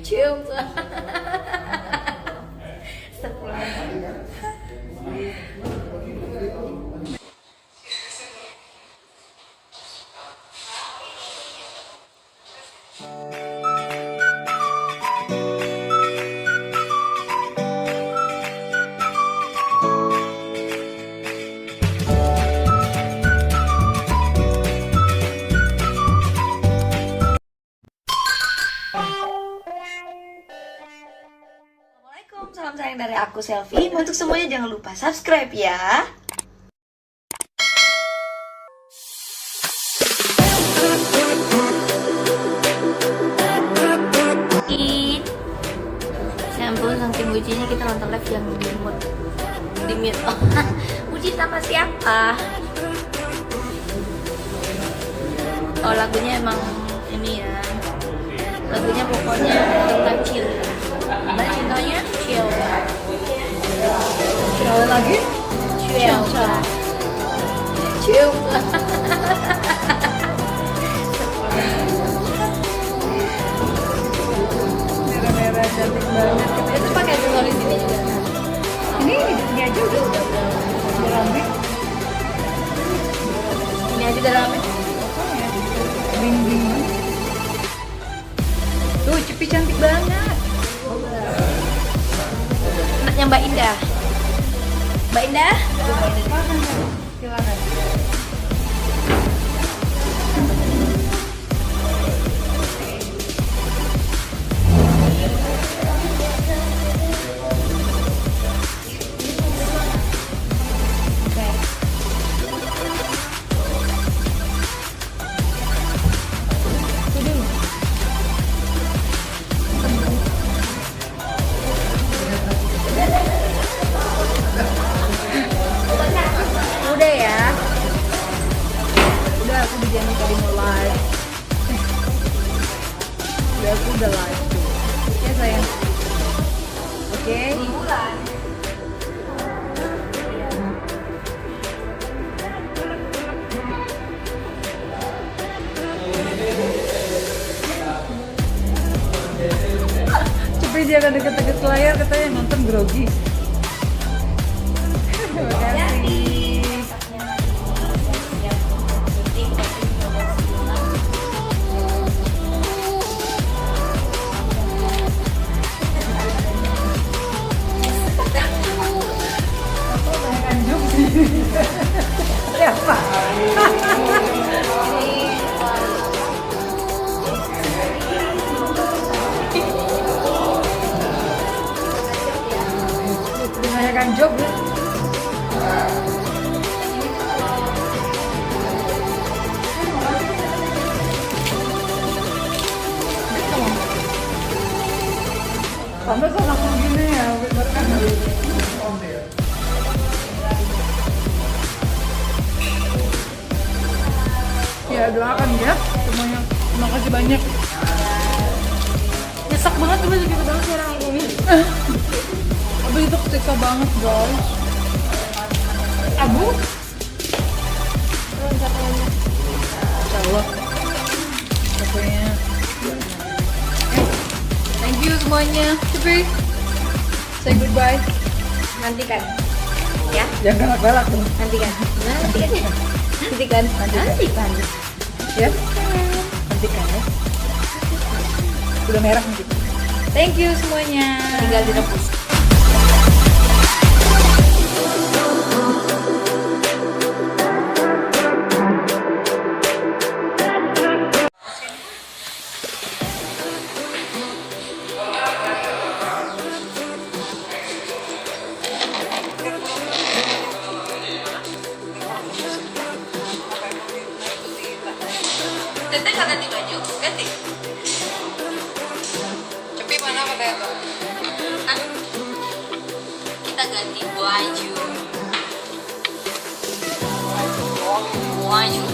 Cium. Assalamualaikum, salam sayang dari aku Selfie. Untuk semuanya jangan lupa subscribe ya. Sampun saking bucinya kita nonton live yang di mute. Oh, buci sama siapa? Oh, lagunya emang ini ya. Lagunya pokoknya tentang chill. Mbak Cintonya chill. Chill lagi? Chill. Chill. Merah-merah cantik banget. Itu pakai aksesoris ini juga. Ini aja udah rame. Ini aja udah rame. Bling-bling. Tuh, Cepi cantik banget. Anaknya Mbak Indah. Mbak Indah? Silakan. Udah ya. Udah, aku dijanji tadi mau live. Udah, aku udah live. Ya sayang. Oke. Bulan. Cepi dia akan deket-deket layar katanya nonton grogi. Terima kasih. Ya Pak. Kebanyakan job ya. Pantas kan aku gini ya, berkan. Ya doakan ya semuanya. Terima kasih banyak. Nyesek banget tuh gitu banget suara ngomongnya. Abis itu kesiksa banget guys. Abu? Insya Allah. Pokoknya. Thank you semuanya. Cepi. Say goodbye. Nantikan. Ya, Jangan galak-galak dong. nantikan. Nantikan. Nantikan. Ya. Nantikan ya. Udah merah nanti. Thank you semuanya. Tinggal direbus. Teteh nggak ganti baju? Ganti. Cepi mana katanya? Hah? Kita ganti baju. Baju.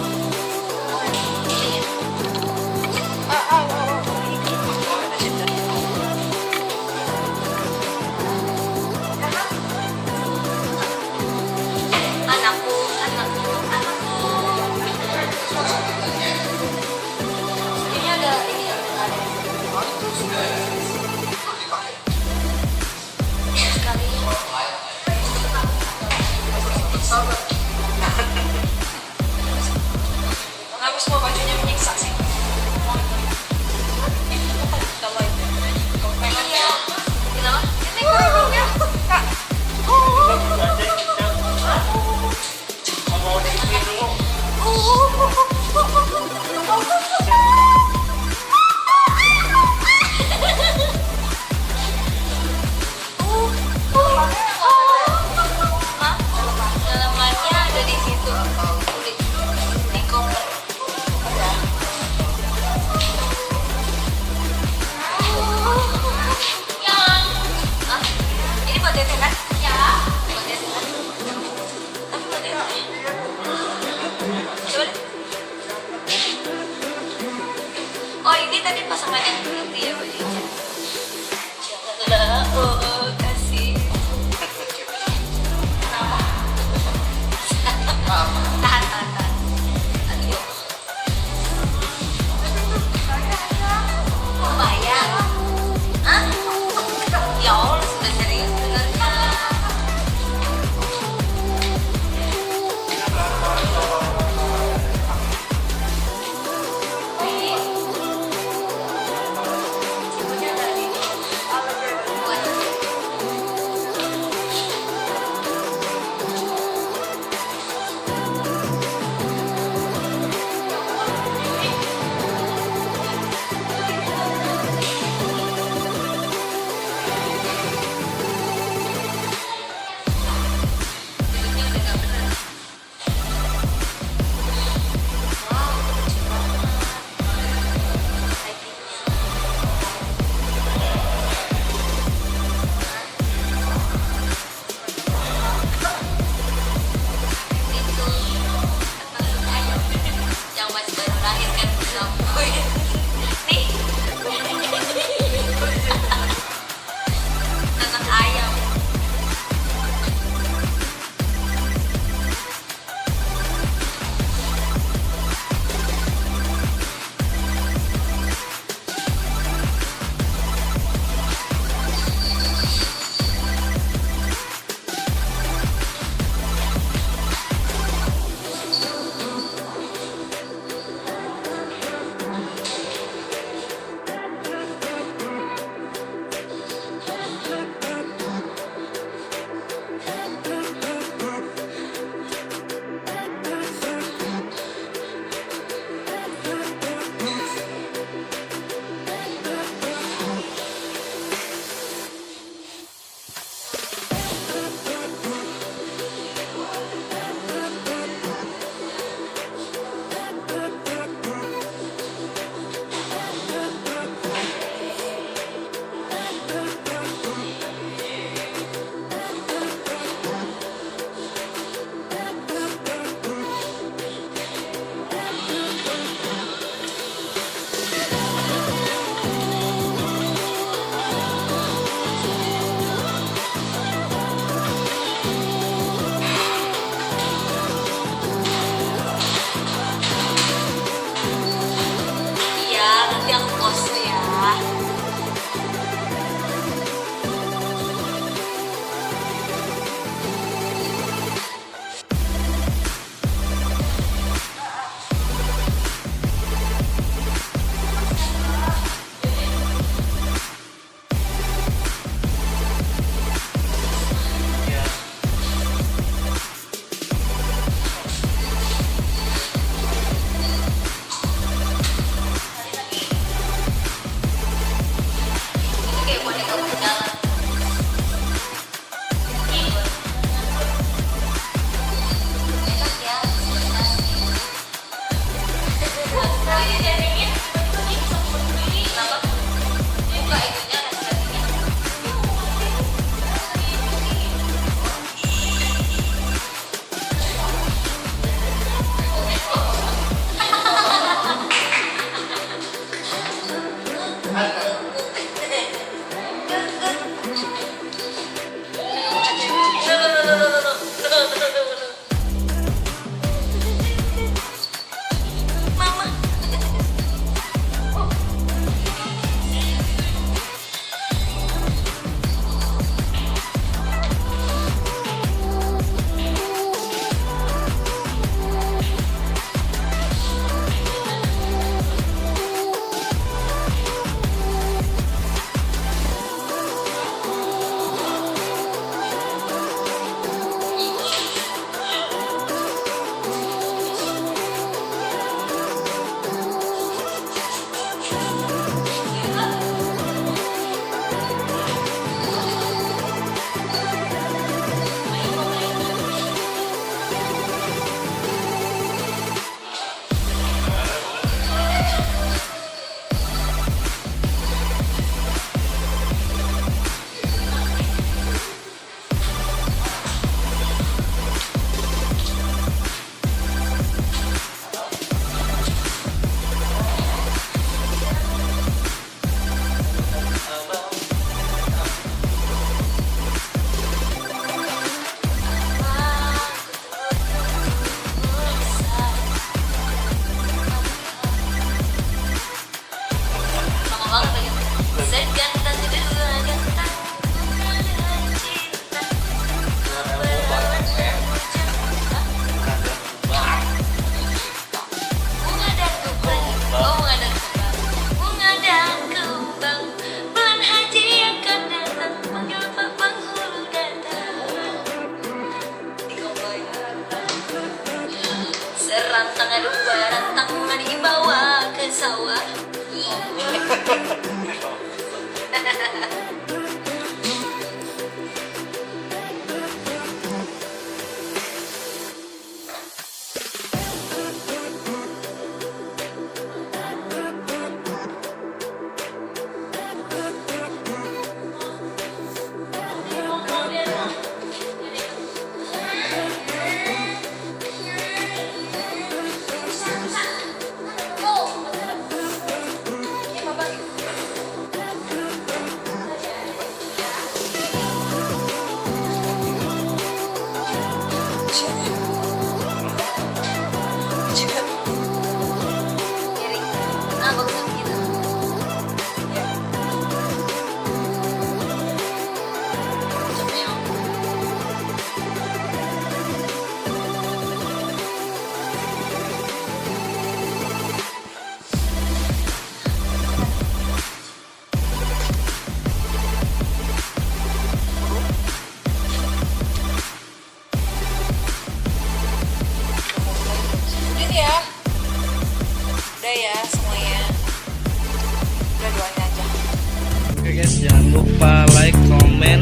Anakku. Ini ada ini. pakai tahu segala. Enak ya, sekali dijaringin, tiba-tiba dia bisa berdiri. Kenapa? Dia buka itunya, nasi-nasinya. Mama. Lama banget lagi. Segantang dua gantang bunga dan cinta. Bunga dan kembang. Oh, bunga dan kembang. Bunga dan kembang. Bulan haji akan datang. Panggil Pak Penghulu datang. Serantang ada dua rantang dibawa ke sawah. Udah ya semuanya. Udah doain aja. Oke guys, jangan lupa like, comment